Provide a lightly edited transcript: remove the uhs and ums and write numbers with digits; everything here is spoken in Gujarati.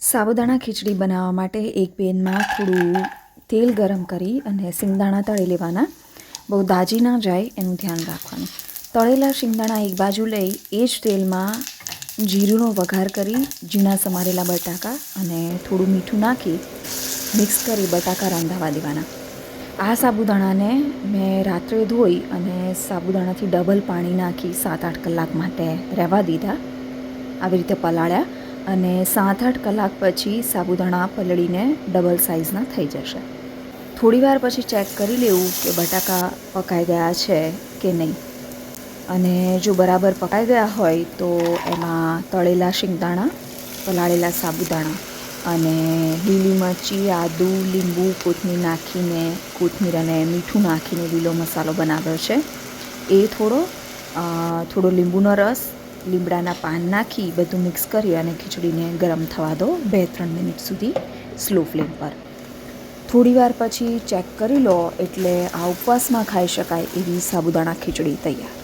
સાબુદાણા ખીચડી બનાવવા માટે એક પેનમાં થોડું તેલ ગરમ કરી અને શિંગદાણા તળી લેવાના. બહુ દાજી ના જાય એનું ધ્યાન રાખવાનું. તળેલા શિંગદાણા એક બાજુ લઈ એ જ તેલમાં જીરુંનો વઘાર કરી ઝીણા સમારેલા બટાકા અને થોડું મીઠું નાખી મિક્સ કરી બટાકા રંધાવા દેવાના. આ સાબુદાણાને મેં રાત્રે ધોઈ અને સાબુદાણાથી ડબલ પાણી નાખી 7-8 કલાક માટે રહેવા દીધા. આવી રીતે પલાળ્યા અને 7-8 કલાક પછી સાબુદાણા પલળીને ડબલ સાઇઝના થઈ જશે. થોડીવાર પછી ચેક કરી લેવું કે બટાકા પકાઈ ગયા છે કે નહીં. અને જો બરાબર પકાઈ ગયા હોય તો એમાં તળેલા શિંગદાણા, પલાળેલા સાબુદાણા અને લીલી મરચી, આદુ, લીંબુ, કોથમીર નાખીને કોથમીર અને મીઠું નાખીને લીલો મસાલો બનાવ્યો છે એ થોડો લીંબુનો રસ, લીમડાના પાન નાખી બધું મિક્સ કરી અને ખીચડીને ગરમ થવા દો 2-3 મિનિટ સુધી સ્લો ફ્લેમ પર. થોડીવાર પછી ચેક કરી લો એટલે આ ઉપવાસમાં ખાઈ શકાય એવી સાબુદાણા ખીચડી તૈયાર.